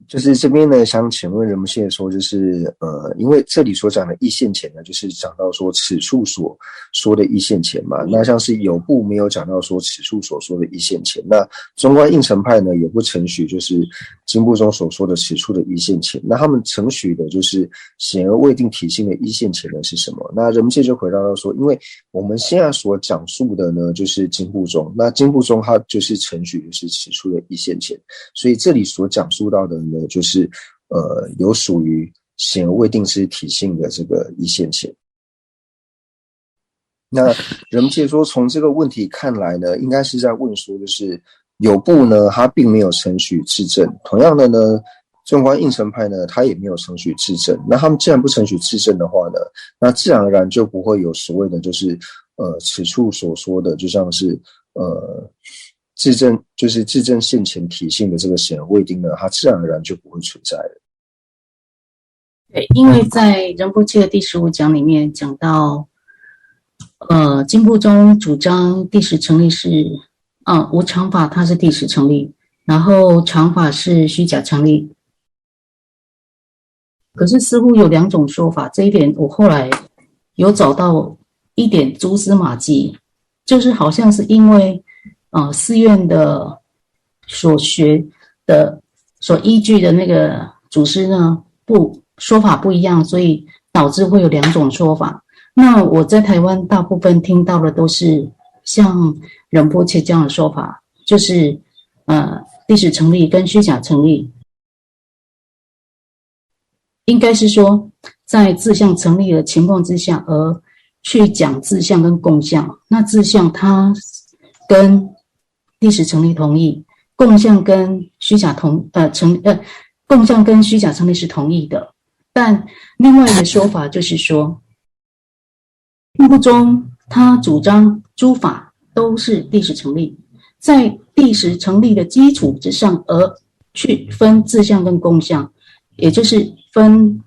就是这边呢，想请问人们现在说，就是因为这里所讲的溢现钱呢，就是讲到说此处所说的溢现钱嘛。那像是有部没有讲到说此处所说的溢现钱。那中观应成派呢，也不承许就是经部中所说的此处的溢现钱。那他们承许的就是显而未定体性的溢现钱呢是什么？那人们现在就回答到说，因为我们现在所讲述的呢，就是经部中，那经部中它就是承许的是此处的溢现钱，所以这里所讲述到的呢。就是有属于显而未定之体性的这个溢现钱。那人们解说从这个问题看来呢，应该是在问说，就是有部呢，他并没有承许质证，同样的呢，中观应成派呢，他也没有承许质证。那他们既然不承许质证的话呢，那自然而然就不会有所谓的就是此处所说的，就像是质证就是质证现前体性的这个显而未定呢，它自然而然就不会存在了。对，因为在仁波切的第15讲里面讲到，经部中主张第十成立是，无常法它是第十成立，然后常法是虚假成立。可是似乎有两种说法，这一点我后来有找到一点蛛丝马迹，就是好像是因为寺院的所学的所依据的那个祖师呢说法不一样，所以导致会有两种说法。那我在台湾大部分听到的都是像仁波切这样的说法，就是历史成立跟虚假成立，应该是说在自相成立的情况之下而去讲自相跟共相。那自相它跟历史成立同意，共相跟虚假共相跟虚假成立是同意的。但另外一个说法就是说，经部中他主张诸法都是历史成立，在历史成立的基础之上而去分自相跟共相，也就是分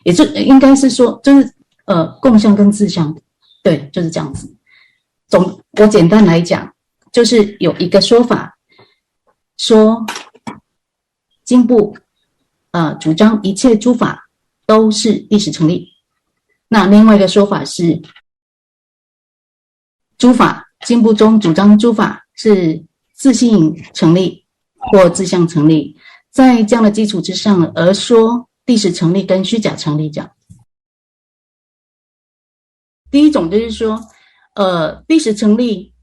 也就应该是说就是共相跟自相，对，就是这样子。我简单来讲，就是有一个说法说经部主张一切诸法都是历史成立，那另外一个说法是诸法经部中主张诸法是自性成立或自相成立，在这样的基础之上而说历史成立跟虚假成立这样。第一种就是说历史成立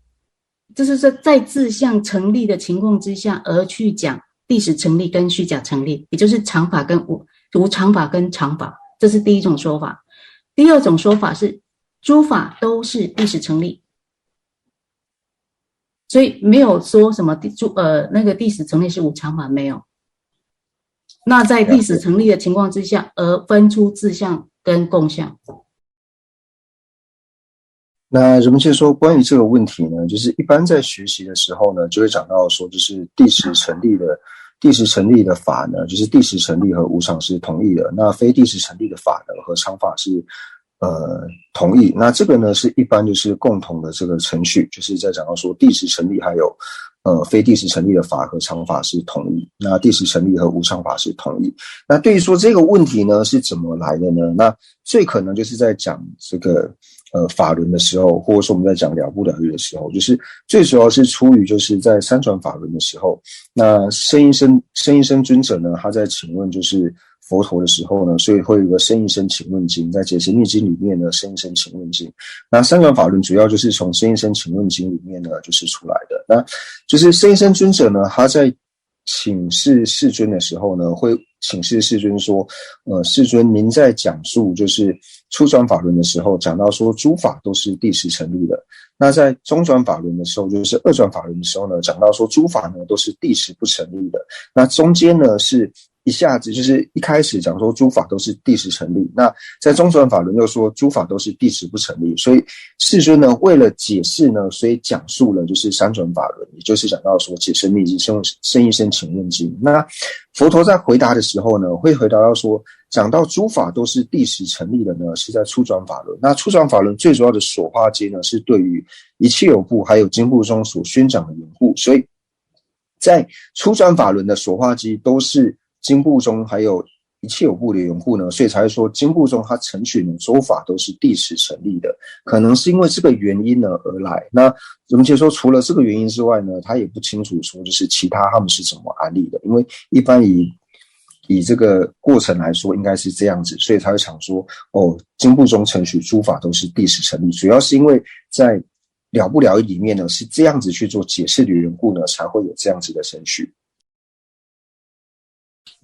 就是说在自相成立的情况之下而去讲历史成立跟虚假成立，也就是常法跟无常法跟常法，这是第一种说法。第二种说法是诸法都是历史成立，所以没有说什么那个历史成立是无常法，没有。那在历史成立的情况之下而分出自相跟共相。那人们就说关于这个问题呢，就是一般在学习的时候呢，就会讲到说，就是第十成立的法呢，就是第十成立和无常是同意的，那非第十成立的法呢和常法是同意。那这个呢是一般就是共同的这个程序，就是在讲到说第十成立还有非第十成立的法和常法是同意，那第十成立和无常法是同意。那对于说这个问题呢是怎么来的呢？那最可能就是在讲这个法轮的时候，或者说我们在讲了不了欲的时候，就是最主要是出于就是在三转法轮的时候，那圣一生尊者呢，他在请问就是佛陀的时候呢，所以会有一个圣一生请问经，在解释密经里面呢，圣一生请问经。那三转法轮主要就是从圣一生请问经里面呢就是出来的。那就是圣一生尊者呢，他在请示世尊的时候呢，会请示世尊说，世尊您在讲述就是初转法轮的时候，讲到说诸法都是第十成立的。那在中转法轮的时候，就是二转法轮的时候呢，讲到说诸法呢都是第十不成立的。那中间呢是一下子就是一开始讲说诸法都是第十成立，那在中转法轮又说诸法都是第十不成立，所以世尊呢为了解释呢，所以讲述了就是三转法轮，也就是讲到说解释密经圣一生请问经。那佛陀在回答的时候呢，会回答到说，讲到诸法都是第十成立的呢，是在初转法轮。那初转法轮最主要的所化阶呢，是对于一切有部还有经部中所宣讲的缘故，所以在初转法轮的所化机都是经部宗还有一切有部的缘故呢，所以才会说经部宗它承许的说法都是第十成立的，可能是因为这个原因呢而来。那我们就说除了这个原因之外呢，他也不清楚说就是其他他们是怎么安立的，因为一般以这个过程来说应该是这样子，所以才会想说经部宗承许诸法都是第十成立，主要是因为在了不了义里面呢是这样子去做解释的缘故呢，才会有这样子的程序。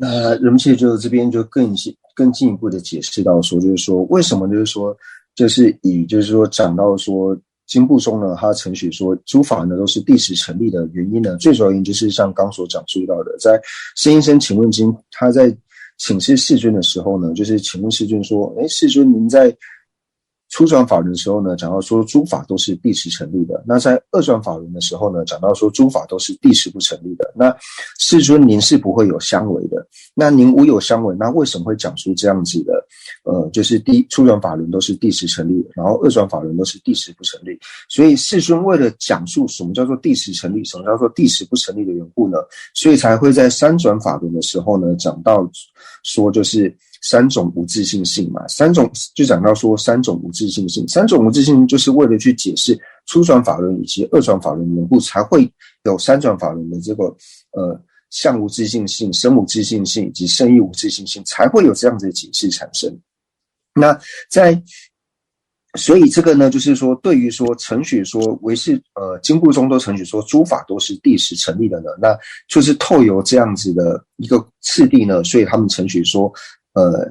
那人们其实就这边就更进一步的解释到说，就是说为什么就是说讲到说经部宗呢，他承许说诸法呢都是第十成立的原因呢，最主要原因就是像刚所讲述到的，在圣应身请问经，他在请示世尊的时候呢，就是请问世尊说，世尊您在初转法轮的时候呢，讲到说诸法都是第十成立的。那在二转法轮的时候呢，讲到说诸法都是第十不成立的。那世尊您是不会有相违的。那您无有相违，那为什么会讲出这样子的？就是初转法轮都是第十成立，然后二转法轮都是第十不成立。所以世尊为了讲述什么叫做第十成立，什么叫做第十不成立的缘故呢，所以才会在三转法轮的时候呢，讲到说就是三种无自性性嘛，就讲到说三种无自性性，三种无自性就是为了去解释初转法轮以及二转法轮的缘故，才会有三转法轮的这个相无自性性、生无自性性以及生义无自性性，才会有这样子的解释产生。那所以这个呢，就是说对于说承许说唯是经部宗都承许说诸法都是第十成立的呢，那就是透由这样子的一个次第呢，所以他们承许说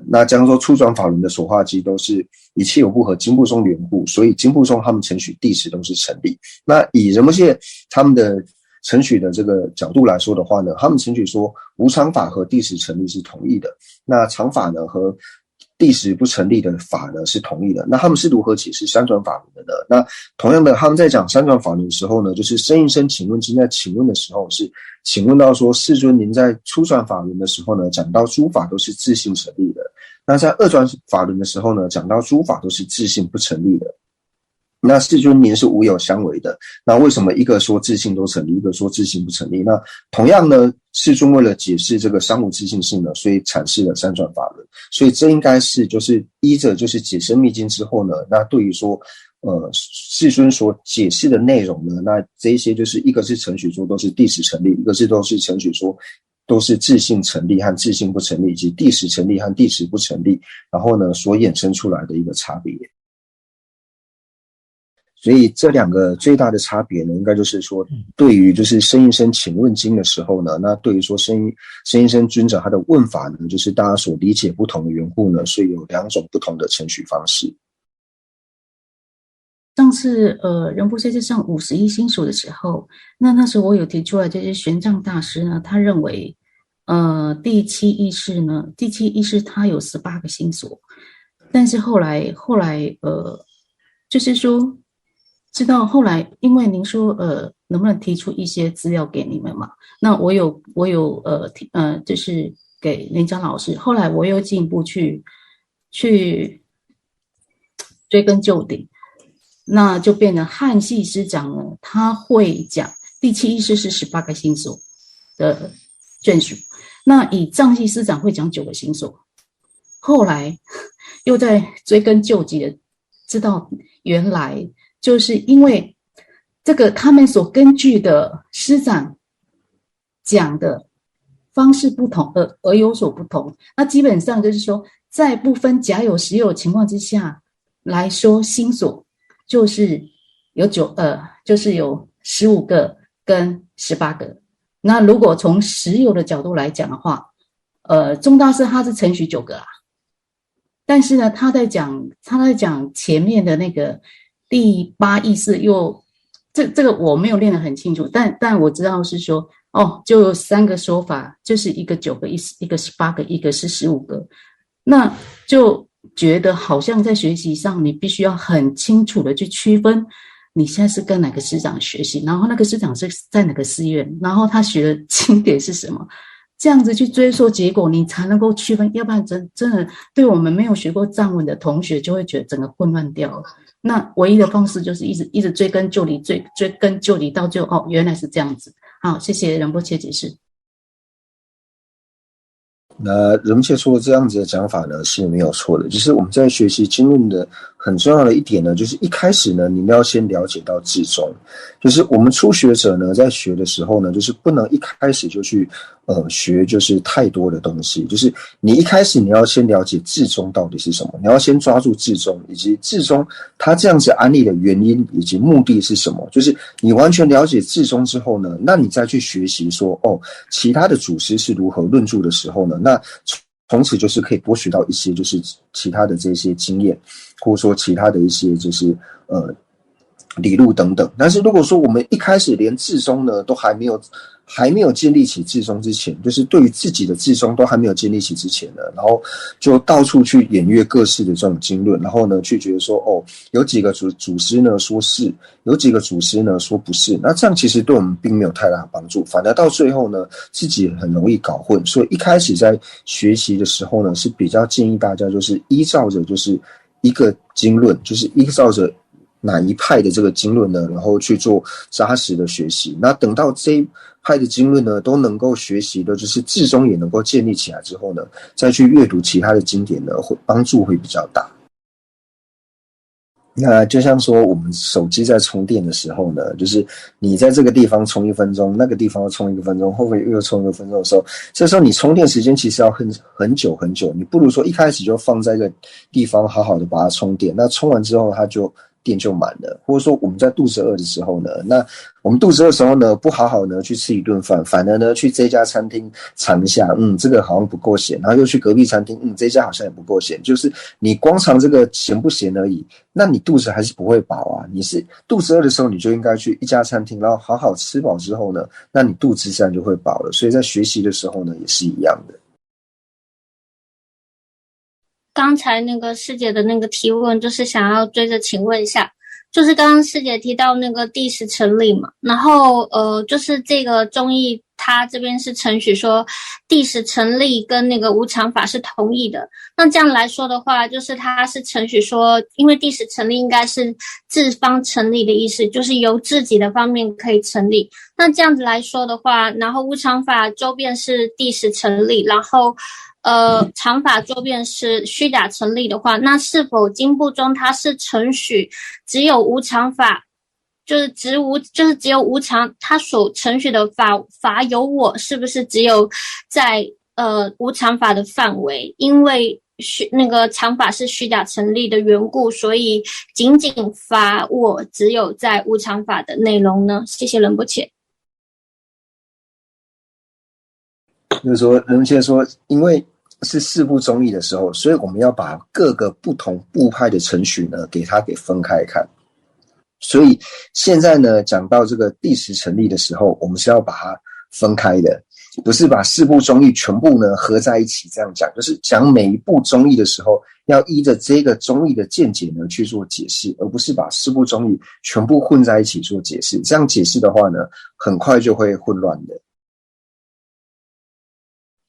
那假如说初转法轮的所化机都是一切有部和经部宗的缘故，所以经部宗他们承许第十都是成立。那以仁波切他们的承许的这个角度来说的话呢，他们承许说无常法和第十成立是同意的，那常法呢和第十不成立的法呢是同意的。那他们是如何解释三转法轮的呢？那同样的，他们在讲三转法轮的时候呢，就是圣应身请问经在请问的时候是请问到说，世尊您在初转法轮的时候呢，讲到诸法都是自性成立的。那在二转法轮的时候呢，讲到诸法都是自性不成立的。那世尊您是无有相违的，那为什么一个说自性都成立，一个说自性不成立？那同样呢，世尊为了解释这个三无自性性呢，所以阐释了三转法轮。所以这应该是就是依着就是解深密经之后呢，那对于说世尊所解释的内容呢，那这一些就是一个是承许说都是第十成立，一个是都是承许说都是自性成立和自性不成立，以及第十成立和第十不成立，然后呢所衍生出来的一个差别。所以这两个最大的差别呢，应该就是说，对于就是圣应身请问经的时候呢，那对于说圣应身尊者他的问法呢，就是大家所理解不同的缘故呢，所以有两种不同的承许方式。上次仁波切在上51心所的时候，那时候我有提出来，就是玄奘大师呢，他认为第七意识它有18个心所，但是后来就是说知道后来，因为您说能不能提出一些资料给你们嘛？那我有就是给林江老师，后来我又进一步去追根究底，那就变成汉系师长呢，他会讲第七意识是18个心所的眷属，那以藏系师长会讲9个心所，后来又在追根究底的知道原来就是因为这个他们所根据的师长讲的方式不同而有所不同。那基本上就是说，在不分假有实有情况之下来说，心所就是有就是有15个跟18个。那如果从实有的角度来讲的话，宗大师他是承许9个啦，但是呢，他在讲前面的那个第8意识又这个我没有练得很清楚，但我知道是说就有3个说法，就是一个9个，一个18个，一个是15个。那就觉得好像在学习上你必须要很清楚的去区分你现在是跟哪个师长学习，然后那个师长是在哪个寺院，然后他学的经典是什么，这样子去追溯结果你才能够区分，要不然真的对我们没有学过藏文的同学就会觉得整个混乱掉了。那唯一的方式就是一直追根究底，追根究底到最后原来是这样子。好，谢谢仁波切解释。那仁波切说这样子的讲法呢是没有错的，就是我们在学习经论的很重要的一点呢，就是一开始呢，你们要先了解到至宗，就是我们初学者呢在学的时候呢，就是不能一开始就去学就是太多的东西，就是你一开始你要先了解至宗到底是什么，你要先抓住至宗，以及至宗它这样子安立的原因以及目的是什么，就是你完全了解至宗之后呢，那你再去学习说其他的祖师是如何论著的时候呢，那从此就是可以多学到一些就是其他的这些经验，或者说其他的一些就是理路等等。但是如果说我们一开始连至宗呢都还没有建立起至宗之前，就是对于自己的至宗都还没有建立起之前呢，然后就到处去演阅各式的这种经论，然后呢去觉得说有几个祖师呢说是，有几个祖师呢说不是，那这样其实对我们并没有太大的帮助，反而到最后呢自己很容易搞混。所以一开始在学习的时候呢，是比较建议大家就是依照着就是一个经论，就是依照着哪一派的这个经论呢，然后去做扎实的学习。那等到这一派的经论呢都能够学习的，就是至宗也能够建立起来之后呢，再去阅读其他的经典呢，会帮助会比较大。那就像说我们手机在充电的时候呢，就是你在这个地方充1分钟，那个地方要充1分钟，后面又充1分钟的时候，这时候你充电时间其实要很久很久，你不如说一开始就放在一个地方好好的把它充电，那充完之后电就满了。或者说我们在肚子饿的时候呢，那我们肚子饿的时候呢，不好好呢去吃一顿饭，反而呢去这家餐厅尝一下，这个好像不够咸，然后又去隔壁餐厅，这家好像也不够咸，就是你光尝这个咸不咸而已，那你肚子还是不会饱啊。你是肚子饿的时候，你就应该去一家餐厅，然后好好吃饱之后呢，那你肚子自然就会饱了。所以在学习的时候呢，也是一样的。刚才那个师姐的那个提问，就是想要追着请问一下，就是刚刚师姐提到那个第10成立嘛，然后就是这个中义他这边是承许说第10成立跟那个无常法是同意的，那这样来说的话，就是他是承许说，因为第10成立应该是自方成立的意思，就是由自己的方面可以成立，那这样子来说的话，然后无常法周遍是第10成立，然后常法周遍是虚假成立的话，那是否经部中它是承许只有无常法，就是只有无常，它所承许的法有我，是不是只有在无常法的范围？因为那个常法是虚假成立的缘故，所以仅仅法我只有在无常法的内容呢？谢谢仁波切。就是说仁波切说，因为是四部中义的时候，所以我们要把各个不同部派的程序呢给分开看。所以现在呢讲到这个第10成立的时候，我们是要把它分开的，不是把四部中义全部呢合在一起这样讲，就是讲每一部中义的时候要依着这个中义的见解呢去做解释，而不是把四部中义全部混在一起做解释。这样解释的话呢，很快就会混乱的。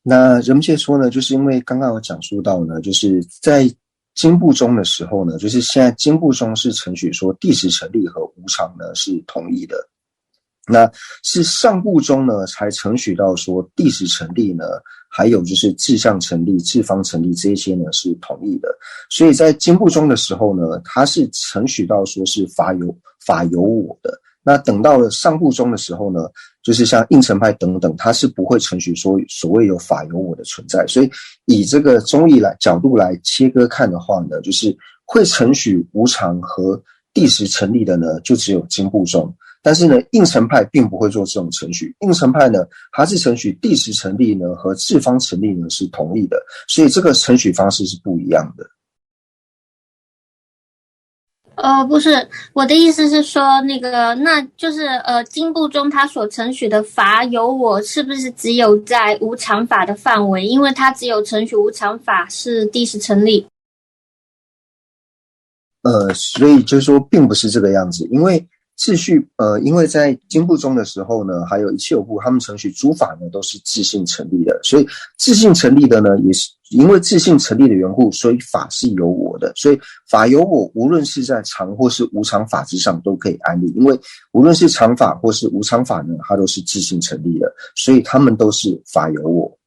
那仁波切说呢，就是因为刚刚有讲述到呢，就是在经部中的时候呢，就是现在经部中是承许说第10成立和无常呢是同意的，那是上部中呢才承许到说第10成立呢，还有就是至相成立、至方成立这些呢是同意的。所以在经部中的时候呢，它是承许到说是法有我的。那等到了上部中的时候呢，就是像应成派等等，它是不会承许说所谓有法有我的存在。所以以这个中义角度来切割看的话呢，就是会承许无常和第10成立的呢，就只有经部中。但是呢，应成派并不会做这种程序。应成派呢，它是承许第10成立呢和至方成立呢是同意的，所以这个程序方式是不一样的。不是，我的意思是说，那就是经部中他所承许的法有我，是不是只有在无常法的范围？因为他只有承许无常法是第10成立。所以就是说并不是这个样子，因为秩序因为在经部中的时候呢，还有一切有部，他们承许诸法呢都是自性成立的，所以自性成立的呢，也是因为自性成立的缘故，所以法是有我的，所以法有我，无论是在常或是无常法之上都可以安立，因为无论是常法或是无常法呢，它都是自性成立的，所以他们都是法有我。